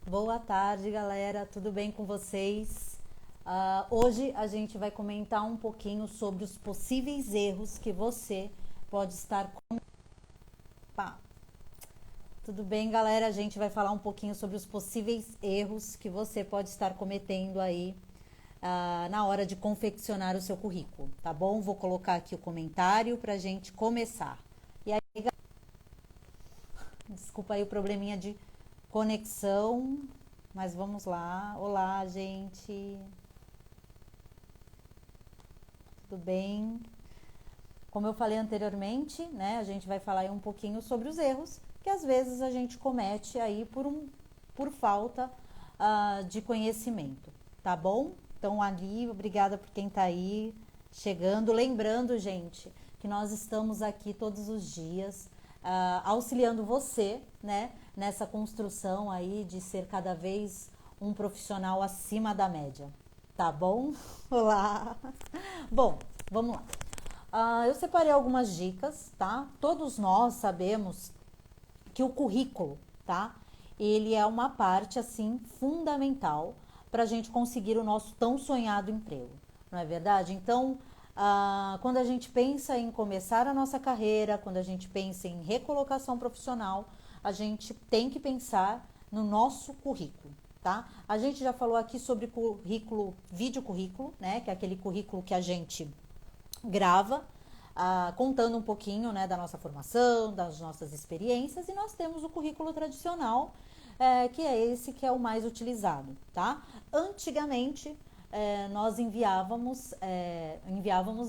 Boa tarde, galera. Tudo bem com vocês? Hoje a gente vai comentar um pouquinho sobre os possíveis erros que você pode estar Pá. Tudo bem, galera? A gente vai falar um pouquinho sobre os possíveis erros que você pode estar cometendo aí na hora de confeccionar o seu currículo, tá bom? Vou colocar aqui o comentário para a gente começar. E aí, desculpa aí o probleminha de conexão, mas vamos lá. Olá, gente. Tudo bem? Como eu falei anteriormente, né, a gente vai falar aí um pouquinho sobre os erros que às vezes a gente comete aí por falta de conhecimento, tá bom? Então, ali, obrigada por quem tá aí chegando. Lembrando, gente, que nós estamos aqui todos os dias auxiliando você, né, nessa construção aí de ser cada vez um profissional acima da média, tá bom? Olá! Bom, vamos lá. Eu separei algumas dicas, tá? Todos nós sabemos que o currículo, tá? Ele é uma parte, assim, fundamental para a gente conseguir o nosso tão sonhado emprego, não é verdade? Então, quando a gente pensa em começar a nossa carreira, quando a gente pensa em recolocação profissional, a gente tem que pensar no nosso currículo, tá? A gente já falou aqui sobre currículo, vídeo currículo, né? Que é aquele currículo que a gente grava, contando um pouquinho, né, da nossa formação, das nossas experiências, e nós temos o currículo tradicional, que é esse que é o mais utilizado, tá? Antigamente, nós enviávamos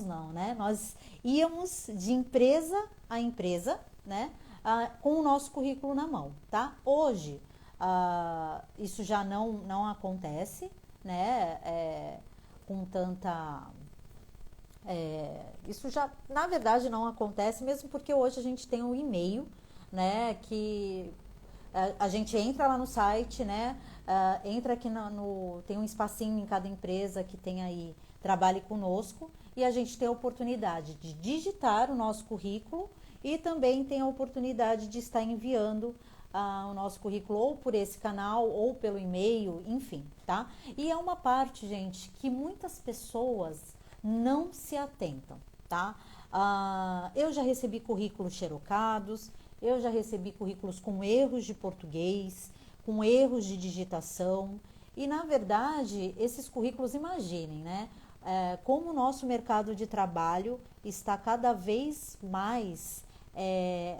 não, né? Nós íamos de empresa a empresa, né? Com o nosso currículo na mão, tá? Hoje, isso já não acontece, né? Com tanta isso já, na verdade, não acontece, mesmo porque hoje a gente tem um e-mail, né, que a gente entra lá no site, né, entra aqui tem um espacinho em cada empresa que tem aí, trabalhe conosco, e a gente tem a oportunidade de digitar o nosso currículo e também tem a oportunidade de estar enviando o nosso currículo ou por esse canal ou pelo e-mail, enfim, tá? E é uma parte, gente, que muitas pessoas não se atentam, tá? Eu já recebi currículos xerocados, eu já recebi currículos com erros de português, com erros de digitação, e na verdade, esses currículos, imaginem, né? Como o nosso mercado de trabalho está cada vez mais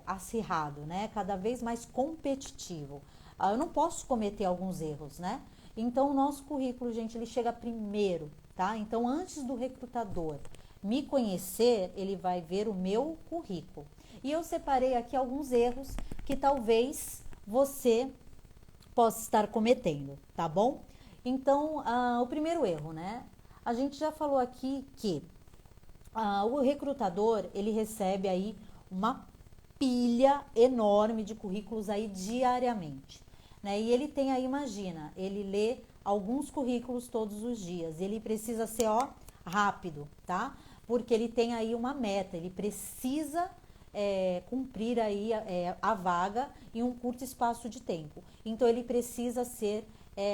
acirrado, né? Cada vez mais competitivo. Eu não posso cometer alguns erros, né? Então, o nosso currículo, gente, ele chega primeiro, tá? Então, antes do recrutador me conhecer, ele vai ver o meu currículo. E eu separei aqui alguns erros que talvez você possa estar cometendo, tá bom? Então, o primeiro erro, né? A gente já falou aqui que o recrutador, ele recebe aí uma pilha enorme de currículos aí diariamente, né? E ele tem aí, imagina, ele lê alguns currículos todos os dias, ele precisa ser, ó, rápido, tá? Porque ele tem aí uma meta, ele precisa cumprir aí a vaga em um curto espaço de tempo. Então, ele precisa ser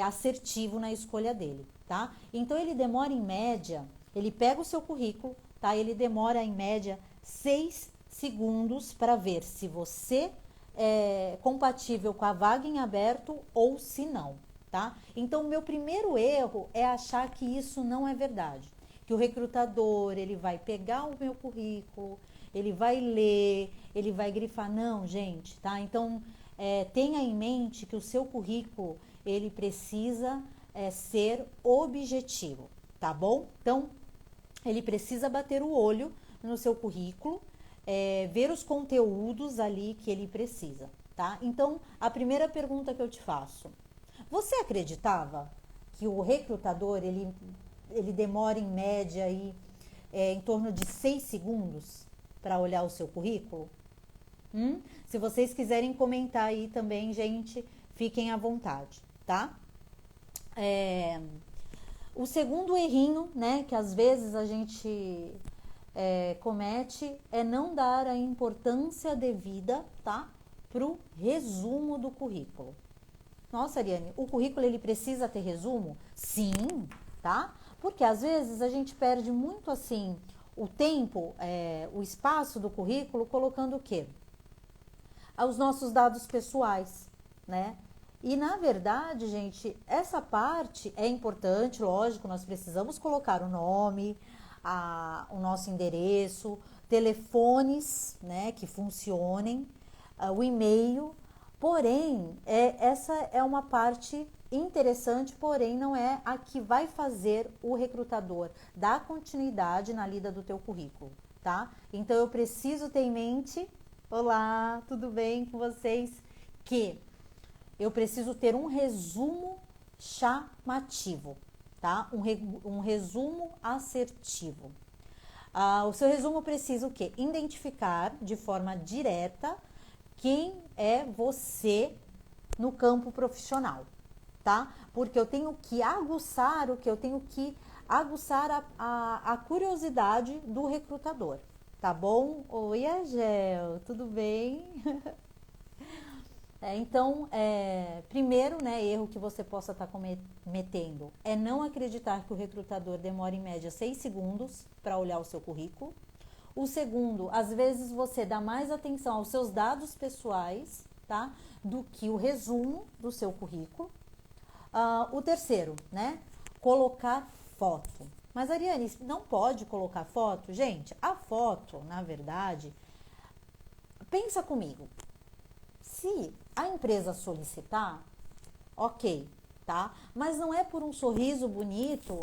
assertivo na escolha dele, tá? Então, ele demora em média, ele pega o seu currículo, tá? Ele demora em média 6 segundos para ver se você é compatível com a vaga em aberto ou se não, tá? Então, o meu primeiro erro é achar que isso não é verdade. Que o recrutador, ele vai pegar o meu currículo, ele vai ler, ele vai grifar. Não, gente, tá? Então, tenha em mente que o seu currículo, ele precisa ser objetivo, tá bom? Então, ele precisa bater o olho no seu currículo, ver os conteúdos ali que ele precisa, tá? Então, a primeira pergunta que eu te faço: você acreditava que o recrutador, ele demora em média aí, em torno de 6 segundos para olhar o seu currículo? Se vocês quiserem comentar aí também, gente, fiquem à vontade, tá? O segundo errinho, né, que às vezes a gente comete é não dar a importância devida, tá, pro resumo do currículo. Nossa, Ariane, o currículo ele precisa ter resumo? Sim, tá? Porque às vezes a gente perde muito assim o tempo, o espaço do currículo colocando o quê? Os nossos dados pessoais, né? E na verdade, gente, essa parte é importante, lógico, nós precisamos colocar o nome, o nosso endereço, telefones, né, que funcionem, o e-mail. Porém, essa é uma parte interessante, porém não é a que vai fazer o recrutador dar continuidade na lida do teu currículo, tá? Então eu preciso ter em mente, olá, tudo bem com vocês? Que eu preciso ter um resumo chamativo, tá? Um resumo assertivo. O seu resumo precisa o quê? Identificar de forma direta quem é você no campo profissional, tá? Porque eu tenho que aguçar a curiosidade do recrutador, tá bom? Oi, Angel, tudo bem? Então, primeiro, né, erro que você possa estar cometendo é não acreditar que o recrutador demora em média 6 segundos para olhar o seu currículo. O segundo, às vezes você dá mais atenção aos seus dados pessoais, tá, do que o resumo do seu currículo. O terceiro, né, colocar foto. Mas, Ariane, não pode colocar foto? Gente, a foto, na verdade, pensa comigo. Se a empresa solicitar, ok, tá? Mas não é por um sorriso bonito,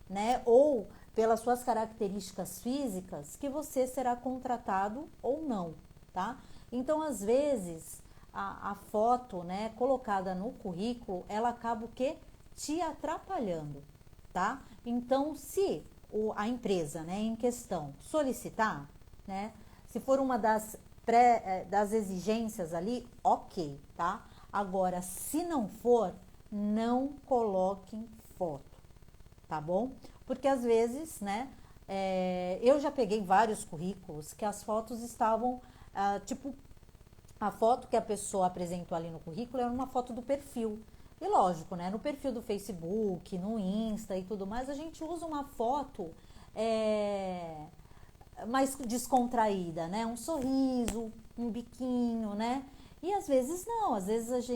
né? Ou pelas suas características físicas que você será contratado ou não, tá? Então, às vezes, a foto, né, colocada no currículo, ela acaba o quê? Te atrapalhando, tá? Então, se a empresa, né, em questão solicitar, né, se for uma das exigências ali, ok, tá? Agora, se não for, não coloquem foto, tá bom? Porque às vezes, né, eu já peguei vários currículos que as fotos estavam, tipo, a foto que a pessoa apresentou ali no currículo era uma foto do perfil. E lógico, né, no perfil do Facebook, no Insta e tudo mais, a gente usa uma foto mais descontraída, né? Um sorriso, um biquinho, né? E às vezes não, às vezes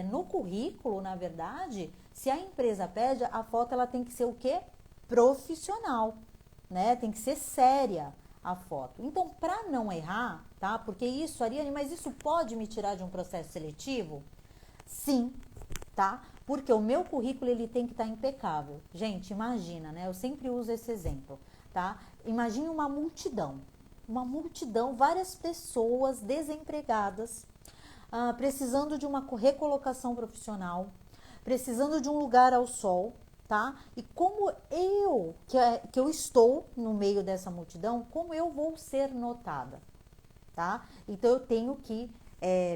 no currículo, na verdade, se a empresa pede, a foto ela tem que ser o quê? Profissional, né? Tem que ser séria a foto. Então, para não errar, tá? Porque isso, Ariane, mas isso pode me tirar de um processo seletivo? Sim, tá? Porque o meu currículo ele tem que estar impecável. Gente, imagina, né? Eu sempre uso esse exemplo, tá? Imagine uma multidão, várias pessoas desempregadas, precisando de uma recolocação profissional, precisando de um lugar ao sol, tá? E como que eu estou no meio dessa multidão, como eu vou ser notada, tá? Então eu tenho que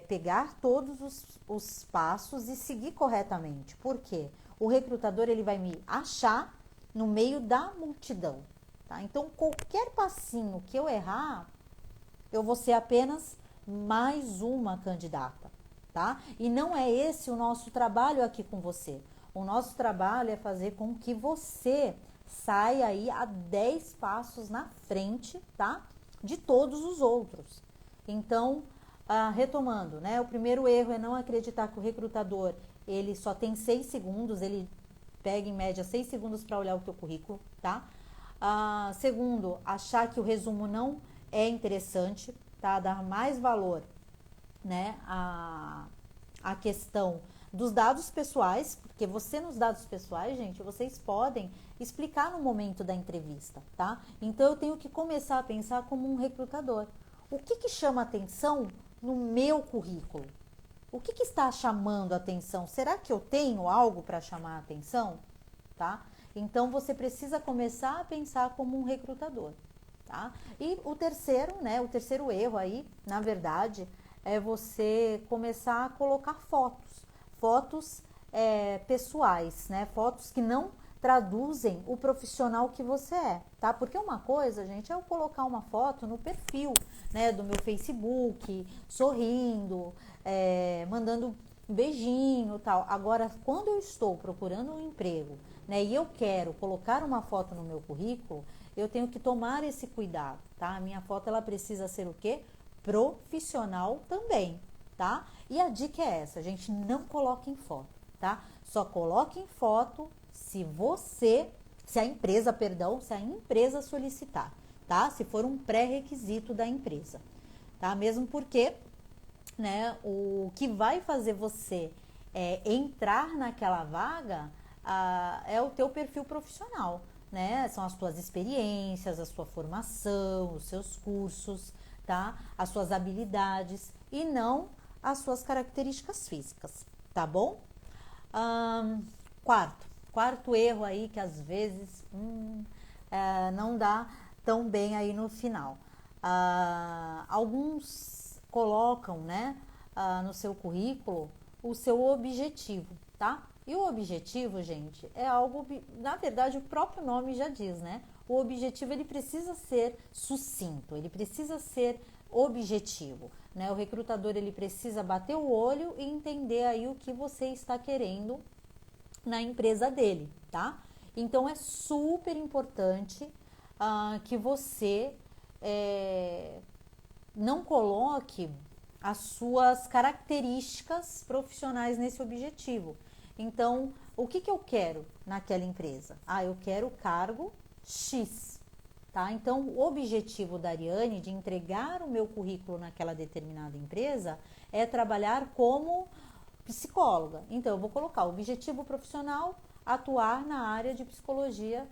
pegar todos os passos e seguir corretamente. Por quê? O recrutador ele vai me achar no meio da multidão, tá? Então qualquer passinho que eu errar, eu vou ser apenas mais uma candidata, tá? E não é esse o nosso trabalho aqui com você. O nosso trabalho é fazer com que você saia aí a 10 passos na frente, tá? De todos os outros. Então, retomando, né? O primeiro erro é não acreditar que o recrutador, ele só tem 6 segundos, ele pega em média 6 segundos para olhar o teu currículo, tá? Segundo, achar que o resumo não é interessante, tá? Dar mais valor, né, a questão dos dados pessoais, porque você nos dados pessoais, gente, vocês podem explicar no momento da entrevista, tá? Então eu tenho que começar a pensar como um recrutador. O que chama atenção no meu currículo? O que está chamando a atenção? Será que eu tenho algo para chamar a atenção? Tá? Então você precisa começar a pensar como um recrutador, tá? E o terceiro, né? O terceiro erro aí, na verdade, é você começar a colocar fotos pessoais, né? Fotos que não traduzem o profissional que você é, tá? Porque uma coisa, gente, é eu colocar uma foto no perfil, né, do meu Facebook, sorrindo, mandando um beijinho, tal. Agora, quando eu estou procurando um emprego, né, e eu quero colocar uma foto no meu currículo, eu tenho que tomar esse cuidado, tá? A minha foto, ela precisa ser o quê? Profissional também, tá? E a dica é essa, gente, não coloque em foto, tá? Só coloque em foto se a empresa, se a empresa solicitar, tá? Se for um pré-requisito da empresa, tá? Mesmo porque, né, o que vai fazer você entrar naquela vaga é o teu perfil profissional, né? São as tuas experiências, a sua formação, os seus cursos, tá? As suas habilidades e não as suas características físicas, tá bom? Quarto erro aí que às vezes não dá tão bem aí no final. Alguns colocam, né, no seu currículo o seu objetivo, tá? E o objetivo, gente, é algo, na verdade, o próprio nome já diz, né? O objetivo, ele precisa ser sucinto, ele precisa ser objetivo, né? O recrutador, ele precisa bater o olho e entender aí o que você está querendo na empresa dele, tá? Então, é super importante que você não coloque as suas características profissionais nesse objetivo. Então, o que eu quero naquela empresa? Eu quero o cargo X, tá? Então, o objetivo da Ariane de entregar o meu currículo naquela determinada empresa é trabalhar como psicóloga. Então, eu vou colocar o objetivo profissional, atuar na área de psicologia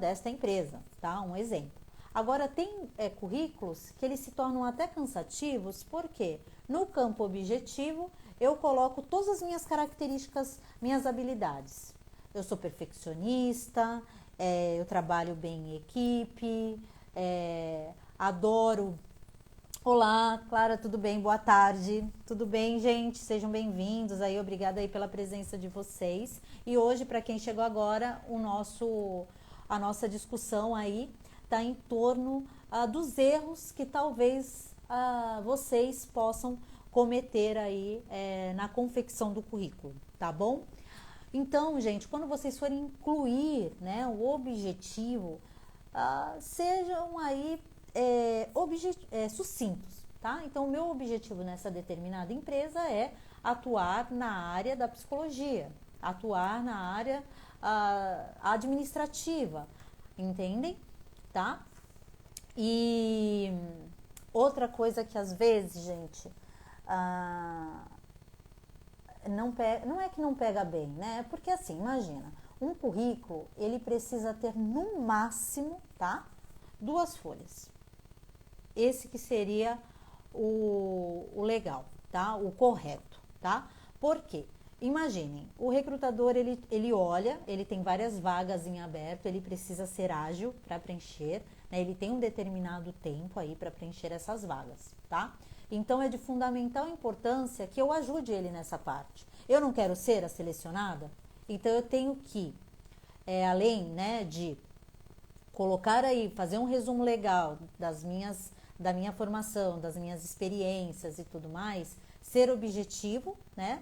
desta empresa, tá? Um exemplo. Agora, tem currículos que eles se tornam até cansativos, porque no campo objetivo eu coloco todas as minhas características, minhas habilidades. Eu sou perfeccionista, eu trabalho bem em equipe, adoro. Olá, Clara, tudo bem? Boa tarde. Tudo bem, gente? Sejam bem-vindos aí, obrigada aí pela presença de vocês. E hoje, para quem chegou agora, a nossa discussão aí está em torno dos erros que talvez vocês possam cometer aí na confecção do currículo, tá bom? Então, gente, quando vocês forem incluir, né, o objetivo, sejam aí sucintos, tá? Então, o meu objetivo nessa determinada empresa é atuar na área da psicologia, atuar na área administrativa, entendem? Tá? E outra coisa que às vezes, gente, não é que não pega bem, né? Porque assim, imagina, um currículo, ele precisa ter no máximo, tá? 2 folhas. Esse que seria o legal, tá? O correto, tá? Por quê? Imaginem, o recrutador, ele olha, ele tem várias vagas em aberto, ele precisa ser ágil para preencher, né? Ele tem um determinado tempo aí para preencher essas vagas, tá? Então, é de fundamental importância que eu ajude ele nessa parte. Eu não quero ser a selecionada, então eu tenho que, além, né, de colocar aí, fazer um resumo legal da minha formação, das minhas experiências e tudo mais, ser objetivo, né?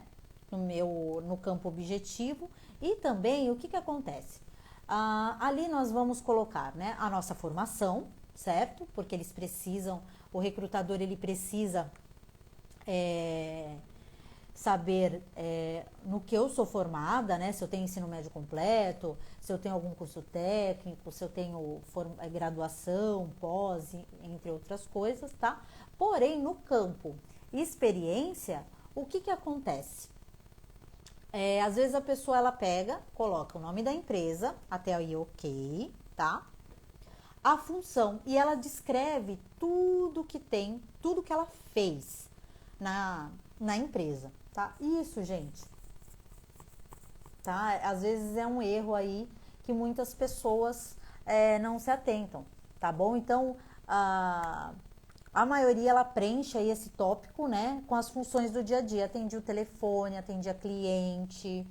No campo objetivo. E também o que acontece? Ali nós vamos colocar, né, a nossa formação, certo? Porque eles precisam, o recrutador, ele precisa saber no que eu sou formada, né? Se eu tenho ensino médio completo, se eu tenho algum curso técnico, se eu tenho graduação, pós, entre outras coisas, tá? Porém, no campo experiência, o que acontece? Às vezes a pessoa, ela pega, coloca o nome da empresa, até aí ok, tá? A função, e ela descreve tudo que tem, tudo que ela fez na empresa, tá? Isso, gente, tá? Às vezes é um erro aí que muitas pessoas não se atentam, tá bom? Então, a maioria, ela preenche aí esse tópico, né, com as funções do dia a dia. Atendi o telefone, atendi a cliente,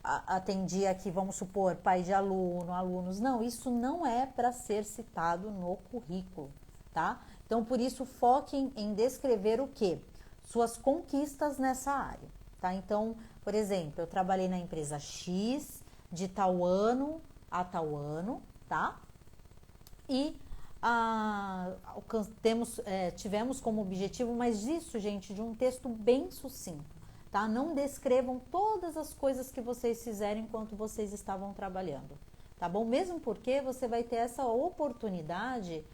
atendi aqui, vamos supor, pai de aluno, alunos. Não, isso não é para ser citado no currículo, tá? Então, por isso, foquem em descrever o quê? Suas conquistas nessa área, tá? Então, por exemplo, eu trabalhei na empresa X, de tal ano a tal ano, tá? E tivemos como objetivo, mas isso, gente, de um texto bem sucinto, tá? Não descrevam todas as coisas que vocês fizeram enquanto vocês estavam trabalhando, tá bom? Mesmo porque você vai ter essa oportunidade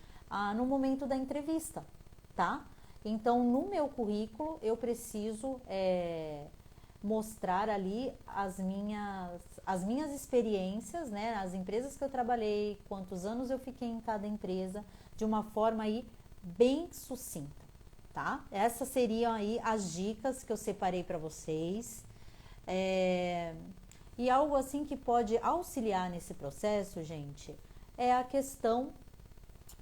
no momento da entrevista, tá? Então, no meu currículo, eu preciso mostrar ali as minhas experiências, né, as empresas que eu trabalhei, quantos anos eu fiquei em cada empresa, de uma forma aí bem sucinta, tá? Essas seriam aí as dicas que eu separei para vocês. E algo assim que pode auxiliar nesse processo, gente, é a questão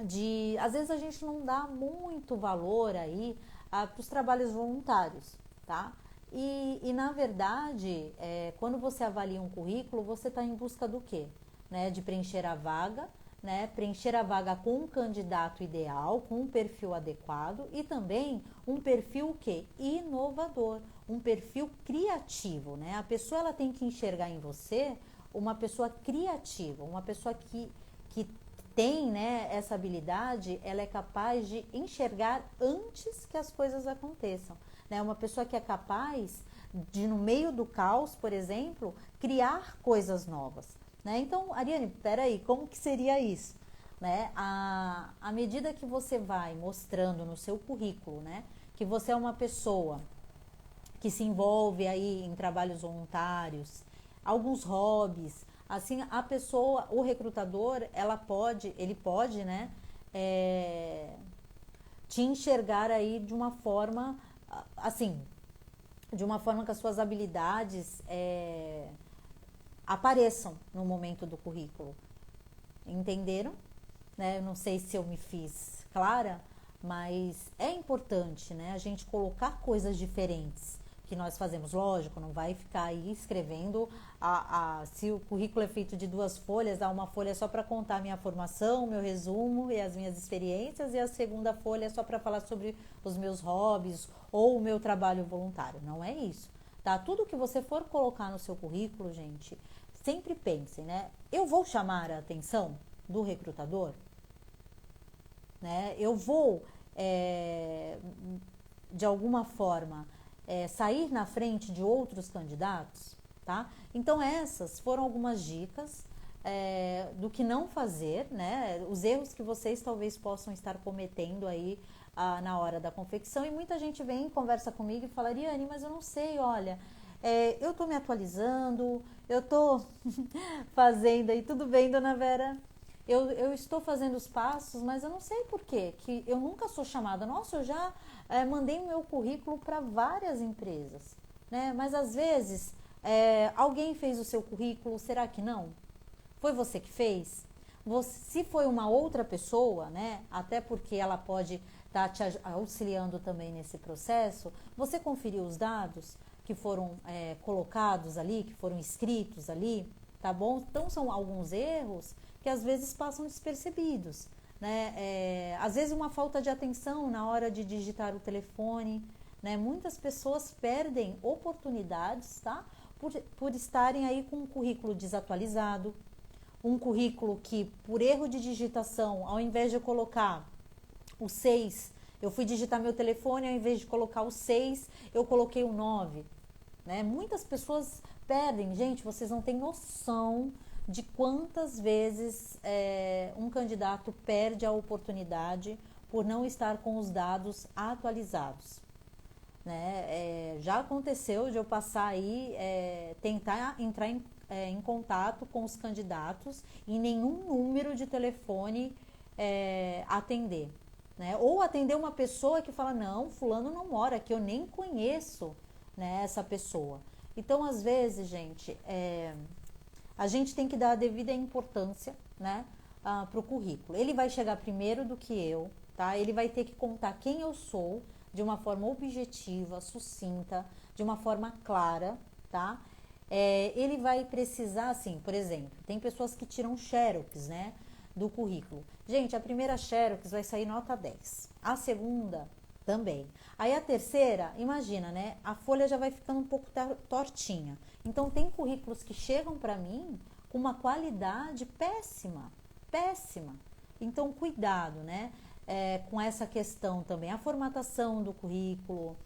de, às vezes a gente não dá muito valor aí para os trabalhos voluntários, tá? E na verdade, quando você avalia um currículo, você está em busca do quê? Né? De preencher a vaga, né? Preencher a vaga com um candidato ideal, com um perfil adequado e também um perfil o quê? Inovador, um perfil criativo, né? A pessoa ela tem que enxergar em você uma pessoa criativa, uma pessoa que tem, né, essa habilidade, ela é capaz de enxergar antes que as coisas aconteçam. Né? Uma pessoa que é capaz de, no meio do caos, por exemplo, criar coisas novas. Né? Então, Ariane, peraí, como que seria isso? Né? À medida que você vai mostrando no seu currículo, né, que você é uma pessoa que se envolve aí em trabalhos voluntários, alguns hobbies, assim a pessoa, o recrutador, ele pode, né, te enxergar aí de uma forma, assim, de uma forma que as suas habilidades apareçam no momento do currículo. Entenderam? Né? Eu não sei se eu me fiz clara, mas é importante, né, a gente colocar coisas diferentes que nós fazemos. Lógico, não vai ficar aí escrevendo se o currículo é feito de 2 folhas, dá uma folha só para contar minha formação, meu resumo e as minhas experiências, e a segunda folha é só para falar sobre os meus hobbies ou o meu trabalho voluntário. Não é isso, tá? Tudo que você for colocar no seu currículo, gente, sempre pensem, né? Eu vou chamar a atenção do recrutador? Né? Eu vou, de alguma forma, sair na frente de outros candidatos, tá? Então essas foram algumas dicas do que não fazer, né? Os erros que vocês talvez possam estar cometendo aí na hora da confecção. E muita gente vem, conversa comigo e fala: Ariane, mas eu não sei, olha, eu tô me atualizando, eu tô fazendo aí, tudo bem, dona Vera? Eu estou fazendo os passos, mas eu não sei por quê, que eu nunca sou chamada. Nossa, eu já mandei o meu currículo para várias empresas, né? Mas às vezes alguém fez o seu currículo, será que não? Foi você que fez? Se foi uma outra pessoa, né? Até porque ela pode estar te auxiliando também nesse processo, você conferiu os dados que foram colocados ali, que foram escritos ali, tá bom? Então são alguns erros que às vezes passam despercebidos, né? Às vezes uma falta de atenção na hora de digitar o telefone, né? Muitas pessoas perdem oportunidades, tá? Por estarem aí com um currículo desatualizado, um currículo que, por erro de digitação, ao invés de eu colocar o 6, eu fui digitar meu telefone, ao invés de colocar o 6, eu coloquei o 9, né? Muitas pessoas perdem, gente, vocês não têm noção de quantas vezes um candidato perde a oportunidade por não estar com os dados atualizados. Né? Já aconteceu de eu passar aí, tentar entrar em contato com os candidatos e nenhum número de telefone atender. Né? Ou atender uma pessoa que fala: não, fulano não mora aqui, eu nem conheço, né, essa pessoa. Então, às vezes, gente, a gente tem que dar a devida importância, né, para o currículo. Ele vai chegar primeiro do que eu, tá? Ele vai ter que contar quem eu sou de uma forma objetiva, sucinta, de uma forma clara, tá? Ele vai precisar, assim, por exemplo, tem pessoas que tiram xerox, né, do currículo. Gente, a primeira xerox vai sair nota 10. A segunda Também. Aí a terceira, imagina, né? A folha já vai ficando um pouco tortinha. Então tem currículos que chegam para mim com uma qualidade péssima, péssima. Então cuidado, né? Com essa questão também. A formatação do currículo,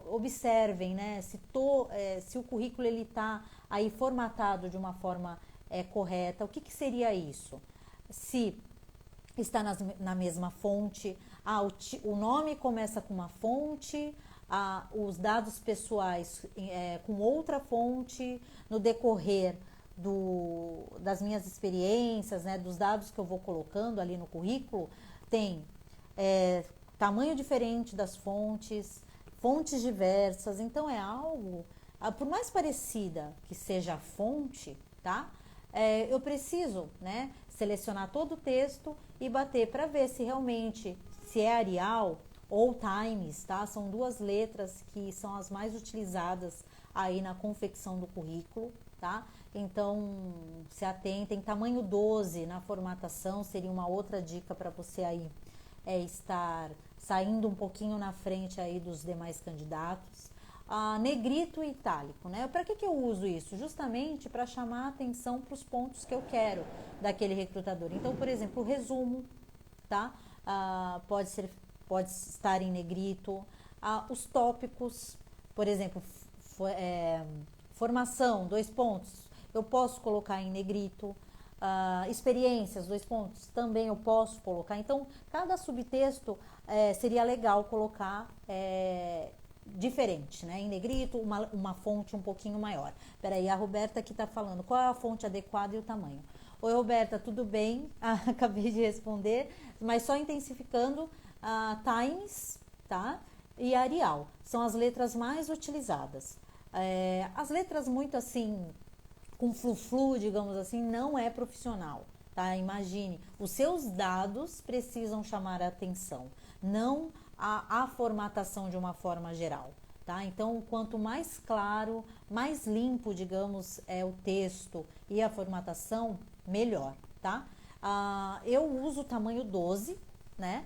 observem, né? Se o currículo ele está aí formatado de uma forma correta, o que seria isso? Se está na mesma fonte, o nome começa com uma fonte, os dados pessoais com outra fonte, no decorrer das minhas experiências, né, dos dados que eu vou colocando ali no currículo, tem tamanho diferente das fontes, fontes diversas, então é algo, por mais parecida que seja a fonte, tá? Eu preciso, né, selecionar todo o texto e bater para ver se realmente, se é Arial ou Times, tá? São duas letras que são as mais utilizadas aí na confecção do currículo, tá? Então, se atentem, tamanho 12 na formatação seria uma outra dica para você aí estar saindo um pouquinho na frente aí dos demais candidatos. Negrito e itálico, né? Para que eu uso isso? Justamente para chamar a atenção para os pontos que eu quero daquele recrutador. Então, por exemplo, o resumo, tá? Pode estar em negrito. Os tópicos, por exemplo, formação, 2 pontos, eu posso colocar em negrito. Experiências, 2 pontos, também eu posso colocar. Então, cada subtexto seria legal colocar diferente, né? Em negrito, uma fonte um pouquinho maior. Peraí, a Roberta aqui tá falando qual é a fonte adequada e o tamanho. Oi, Roberta, tudo bem? Acabei de responder, mas só intensificando, Times, tá? E Arial, são as letras mais utilizadas. As letras muito assim, com flu-flu, digamos assim, não é profissional, tá? Imagine, os seus dados precisam chamar a atenção, não a formatação de uma forma geral, tá? Então, quanto mais claro, mais limpo, digamos, é o texto e a formatação, melhor, tá? Eu uso o tamanho 12, né?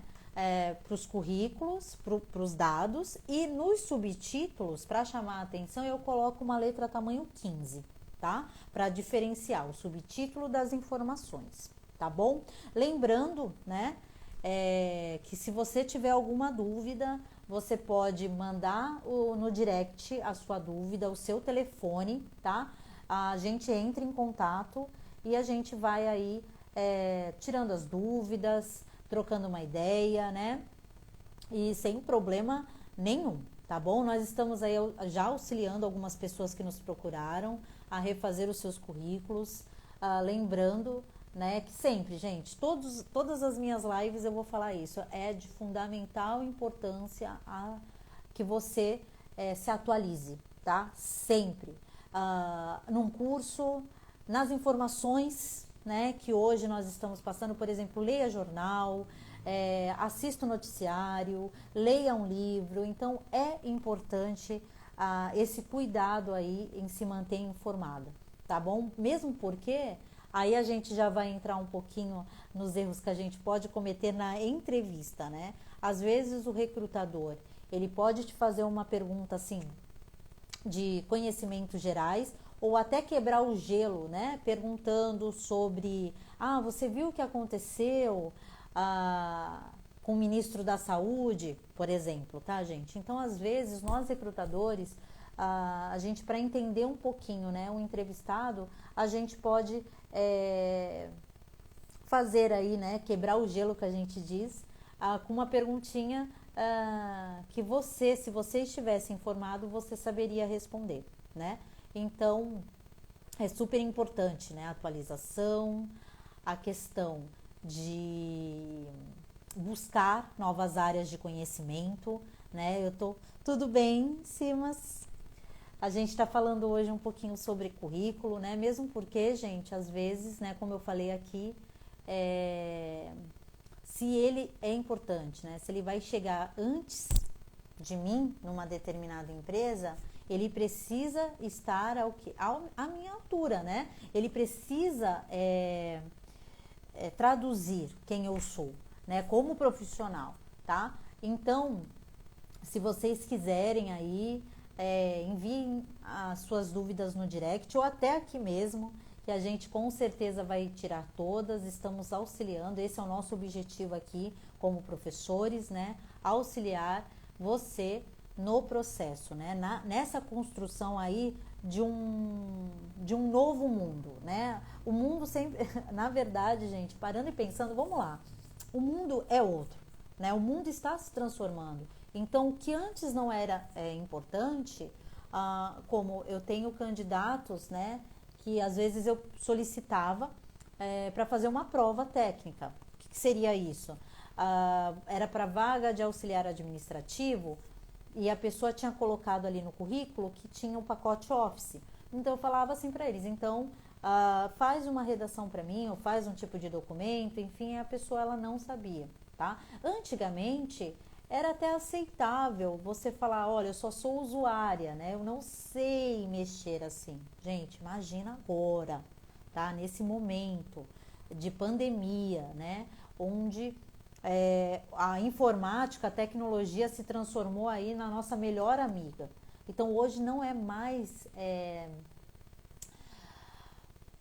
Para os currículos, para os dados, e nos subtítulos, para chamar a atenção, eu coloco uma letra tamanho 15, tá? Para diferenciar o subtítulo das informações, tá bom? Lembrando, né? Que se você tiver alguma dúvida, você pode mandar no direct a sua dúvida, o seu telefone, tá? A gente entra em contato e a gente vai aí tirando as dúvidas, trocando uma ideia, né? E sem problema nenhum, tá bom? Nós estamos aí já auxiliando algumas pessoas que nos procuraram a refazer os seus currículos, lembrando, né, que sempre, gente, todas as minhas lives eu vou falar isso, é de fundamental importância que você se atualize, tá? Sempre. Num curso, nas informações, né, que hoje nós estamos passando, por exemplo, leia jornal, assista o noticiário, leia um livro, então é importante esse cuidado aí em se manter informada, tá bom? Mesmo porque aí a gente já vai entrar um pouquinho nos erros que a gente pode cometer na entrevista, né? Às vezes o recrutador, ele pode te fazer uma pergunta assim, de conhecimentos gerais, ou até quebrar o gelo, né? Perguntando sobre, você viu o que aconteceu com o ministro da Saúde, por exemplo, tá, gente? Então, às vezes, nós recrutadores, a gente, para entender um pouquinho, né, o entrevistado, a gente pode fazer aí, né, quebrar o gelo que a gente diz, com uma perguntinha que você, se você estivesse informado, você saberia responder, né? Então, é super importante, né, a atualização, a questão de buscar novas áreas de conhecimento, né? Tudo bem, Simas? A gente está falando hoje um pouquinho sobre currículo, né? Mesmo porque, gente, às vezes, né, como eu falei aqui, se ele é importante, né? Se ele vai chegar antes de mim numa determinada empresa, ele precisa estar à minha altura, né? Ele precisa traduzir quem eu sou, né? Como profissional, tá? Então, se vocês quiserem aí, enviem as suas dúvidas no direct ou até aqui mesmo, que a gente com certeza vai tirar todas, estamos auxiliando, esse é o nosso objetivo aqui como professores, né? Auxiliar você no processo, né? Nessa construção aí de um novo mundo, né? O mundo sempre, na verdade, gente, parando e pensando, vamos lá, o mundo é outro, né? O mundo está se transformando. Então, o que antes não era importante, como eu tenho candidatos, né, que às vezes eu solicitava para fazer uma prova técnica. O que seria isso? Era para vaga de auxiliar administrativo e a pessoa tinha colocado ali no currículo que tinha o pacote Office. Então eu falava assim para eles, então faz uma redação para mim, ou faz um tipo de documento, enfim, a pessoa ela não sabia, tá? Antigamente era até aceitável você falar, olha, eu só sou usuária, né? Eu não sei mexer assim. Gente, imagina agora, tá? Nesse momento de pandemia, né? Onde a informática, a tecnologia se transformou aí na nossa melhor amiga. Então hoje não é mais...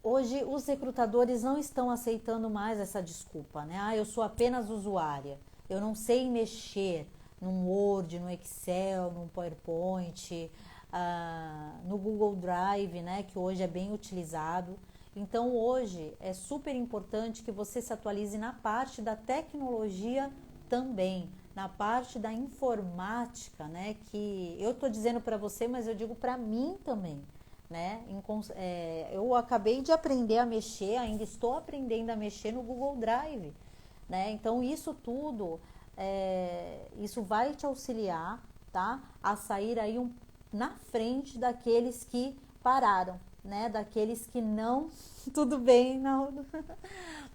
Hoje os recrutadores não estão aceitando mais essa desculpa, né? Eu sou apenas usuária, eu não sei mexer num Word, no Excel, num PowerPoint, no Google Drive, né? Que hoje é bem utilizado. Então hoje é super importante que você se atualize na parte da tecnologia também, na parte da informática, né? Que eu estou dizendo para você, mas eu digo para mim também. Né? Eu acabei de aprender a mexer, ainda estou aprendendo a mexer no Google Drive, né? Então isso tudo, isso vai te auxiliar, tá? A sair aí na frente daqueles que pararam, né? Daqueles que não, tudo bem, não,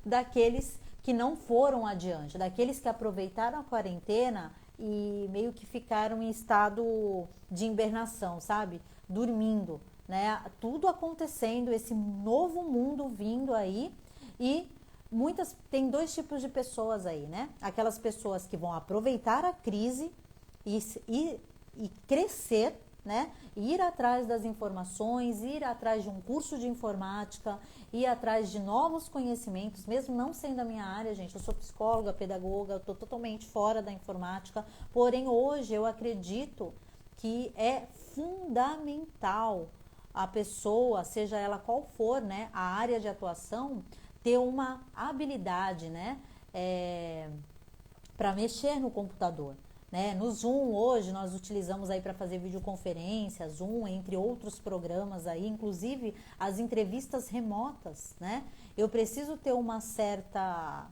daqueles que não foram adiante, daqueles que aproveitaram a quarentena e meio que ficaram em estado de hibernação, sabe? Dormindo. Né? Tudo acontecendo, esse novo mundo vindo aí e tem dois tipos de pessoas aí, né? Aquelas pessoas que vão aproveitar a crise e crescer, né? Ir atrás das informações, ir atrás de um curso de informática, ir atrás de novos conhecimentos, mesmo não sendo a minha área, gente. Eu sou psicóloga, pedagoga, eu estou totalmente fora da informática, porém hoje eu acredito que é fundamental a pessoa, seja ela qual for, né, a área de atuação, ter uma habilidade, né, para mexer no computador. Né? No Zoom hoje nós utilizamos aí para fazer videoconferência, Zoom, entre outros programas aí, inclusive as entrevistas remotas, né? Eu preciso ter uma certa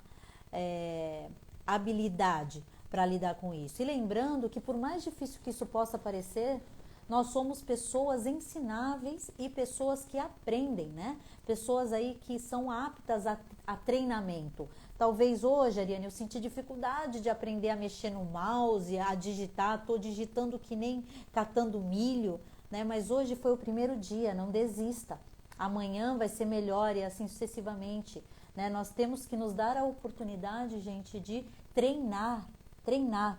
habilidade para lidar com isso. E lembrando que por mais difícil que isso possa parecer, nós somos pessoas ensináveis e pessoas que aprendem, né? Pessoas aí que são aptas a treinamento. Talvez hoje, Ariane, eu senti dificuldade de aprender a mexer no mouse, a digitar, estou digitando que nem catando milho, né? Mas hoje foi o primeiro dia, não desista. Amanhã vai ser melhor e assim sucessivamente, né? Nós temos que nos dar a oportunidade, gente, de treinar,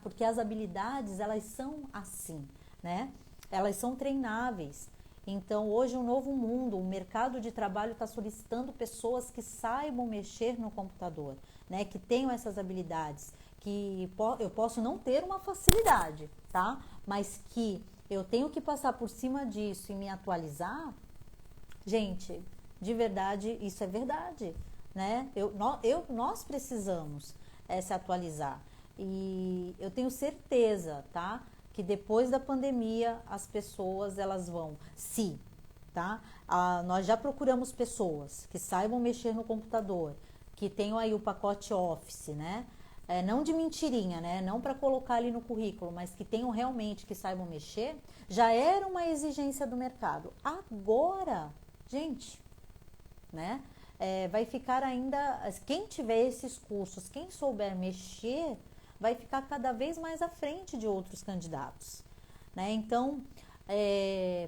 porque as habilidades, elas são assim, né? Elas são treináveis. Então, hoje um novo mundo, o mercado de trabalho está solicitando pessoas que saibam mexer no computador, né? Que tenham essas habilidades, que eu posso não ter uma facilidade, tá? Mas que eu tenho que passar por cima disso e me atualizar. Gente, de verdade, isso é verdade, né? Nós precisamos se atualizar. E eu tenho certeza, tá? Que depois da pandemia as pessoas elas vão, tá? Nós já procuramos pessoas que saibam mexer no computador, que tenham aí o pacote Office, né? Não de mentirinha, né? Não para colocar ali no currículo, mas que tenham realmente, que saibam mexer, já era uma exigência do mercado. Agora, gente, né? Vai ficar ainda, quem tiver esses cursos, quem souber mexer, vai ficar cada vez mais à frente de outros candidatos, né? Então,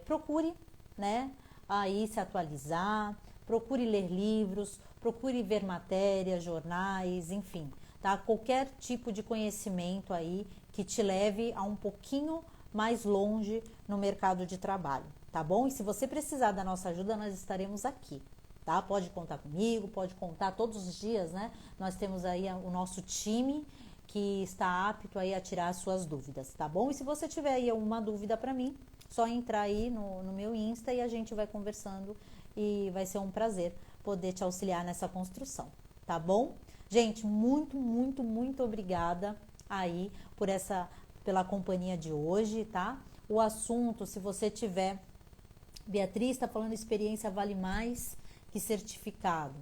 procure, né, aí se atualizar, procure ler livros, procure ver matérias, jornais, enfim, tá? Qualquer tipo de conhecimento aí que te leve a um pouquinho mais longe no mercado de trabalho, tá bom? E se você precisar da nossa ajuda, nós estaremos aqui, tá? Pode contar comigo, pode contar todos os dias, né? Nós temos aí o nosso time que está apto aí a tirar as suas dúvidas, tá bom? E se você tiver aí alguma dúvida para mim, só entrar aí no meu Insta e a gente vai conversando e vai ser um prazer poder te auxiliar nessa construção, tá bom? Gente, muito, muito, muito obrigada aí pela companhia de hoje, tá? O assunto, se você tiver, Beatriz está falando, experiência vale mais que certificado.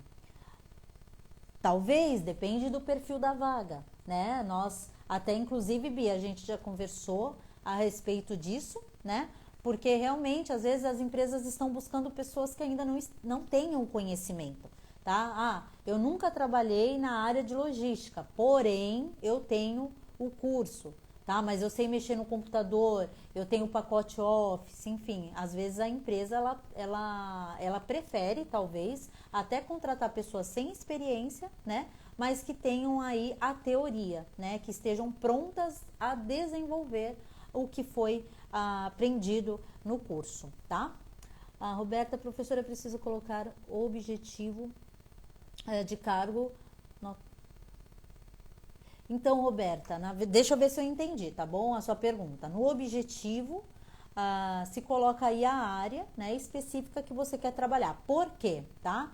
Talvez, depende do perfil da vaga, né? Nós, até inclusive, Bia, a gente já conversou a respeito disso, né? Porque realmente, às vezes, as empresas estão buscando pessoas que ainda não tenham conhecimento, tá? Ah, eu nunca trabalhei na área de logística, porém, eu tenho o curso, tá? Mas eu sei mexer no computador, eu tenho o pacote Office, enfim, às vezes a empresa, ela prefere, talvez, até contratar pessoas sem experiência, né? Mas que tenham aí a teoria, né? Que estejam prontas a desenvolver o que foi aprendido no curso, tá? A Roberta, professora, preciso colocar o objetivo de cargo. Então, Roberta, deixa eu ver se eu entendi, tá bom? A sua pergunta. No objetivo, se coloca aí a área, né, específica que você quer trabalhar. Por quê, tá?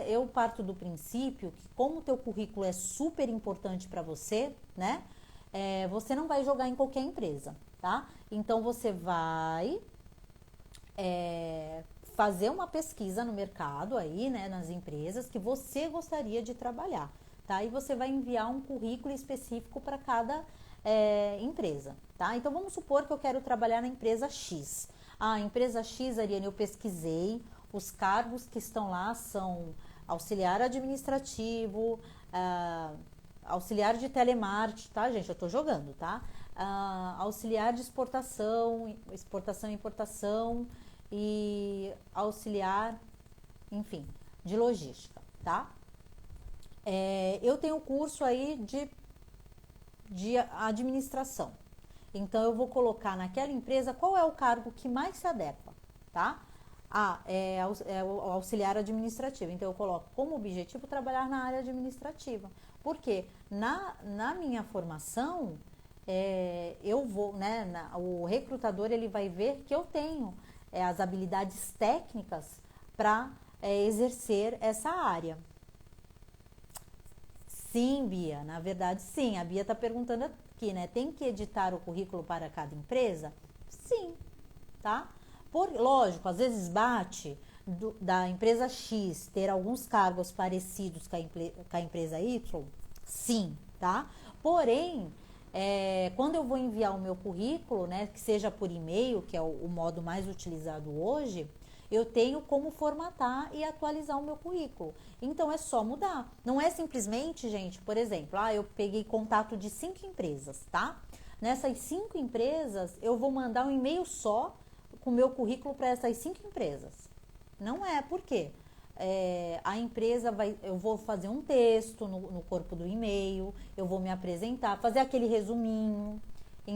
Eu parto do princípio que como o teu currículo é super importante para você, né? Você não vai jogar em qualquer empresa, tá? Então, você vai fazer uma pesquisa no mercado aí, né, nas empresas que você gostaria de trabalhar, tá? E você vai enviar um currículo específico para cada empresa, tá? Então, vamos supor que eu quero trabalhar na empresa X. A empresa X, Ariane, eu pesquisei, os cargos que estão lá são auxiliar administrativo, auxiliar de telemarketing, tá, gente? Eu tô jogando, tá? Auxiliar de exportação e importação e auxiliar, enfim, de logística, tá? Eu tenho curso aí de administração. Então, eu vou colocar naquela empresa qual é o cargo que mais se adequa, tá? É o auxiliar administrativo. Então, eu coloco como objetivo trabalhar na área administrativa. Porque na minha formação, eu vou, né? O recrutador, ele vai ver que eu tenho as habilidades técnicas para exercer essa área. Sim, Bia, na verdade, sim. A Bia está perguntando aqui, né? Tem que editar o currículo para cada empresa? Sim, tá? Lógico, às vezes bate da empresa X ter alguns cargos parecidos com a empresa Y? Sim, tá? Porém, quando eu vou enviar o meu currículo, né, que seja por e-mail, que é o modo mais utilizado hoje, eu tenho como formatar e atualizar o meu currículo. Então, é só mudar. Não é simplesmente, gente, por exemplo, eu peguei contato de 5 empresas, tá? Nessas 5 empresas, eu vou mandar um e-mail só com o meu currículo para essas 5 empresas. Não é, por quê? A empresa eu vou fazer um texto no corpo do e-mail, eu vou me apresentar, fazer aquele resuminho,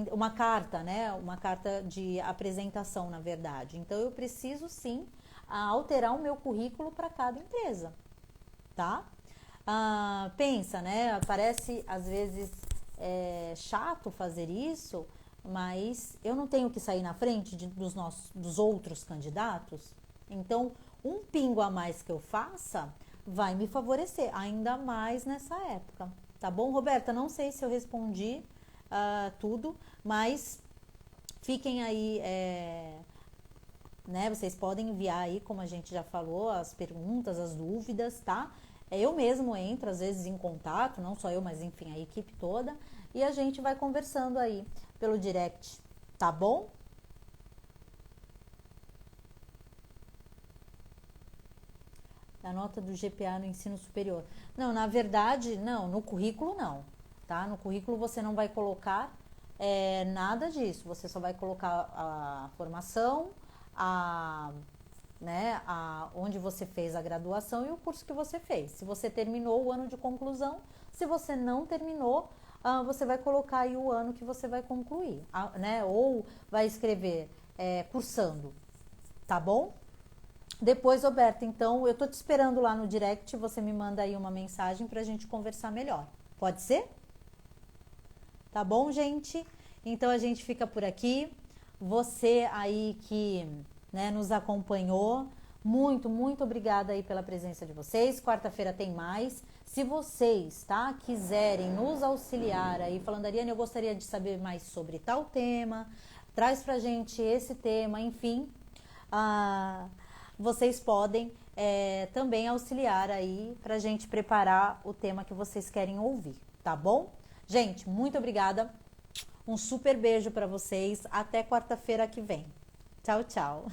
uma carta, né? Uma carta de apresentação, na verdade. Então, eu preciso, sim, alterar o meu currículo para cada empresa, tá? Pensa, né? Parece, às vezes, chato fazer isso, mas eu não tenho que sair na frente dos outros candidatos. Então, um pingo a mais que eu faça vai me favorecer, ainda mais nessa época. Tá bom, Roberta? Não sei se eu respondi tudo, mas fiquem aí, né? Vocês podem enviar aí, como a gente já falou, as perguntas, as dúvidas, tá? Eu mesmo entro, às vezes, em contato, não só eu, mas enfim, a equipe toda, e a gente vai conversando aí pelo direct, tá bom? A nota do GPA no ensino superior. Não, na verdade, não, no currículo não, tá? No currículo você não vai colocar nada disso, você só vai colocar a formação, onde você fez a graduação e o curso que você fez. Se você terminou o ano de conclusão, se você não terminou, você vai colocar aí o ano que você vai concluir, né? Ou vai escrever cursando, tá bom? Depois, Roberta, então, eu tô te esperando lá no direct, você me manda aí uma mensagem pra gente conversar melhor. Pode ser? Tá bom, gente? Então a gente fica por aqui. Você aí que, né, nos acompanhou, muito obrigada aí pela presença de vocês. Quarta-feira tem mais. Se vocês, tá, quiserem nos auxiliar aí, falando, Ariane, eu gostaria de saber mais sobre tal tema, traz pra gente esse tema, enfim, vocês podem também auxiliar aí pra gente preparar o tema que vocês querem ouvir, tá bom? Gente, muito obrigada. Um super beijo para vocês. Até quarta-feira que vem. Tchau, tchau.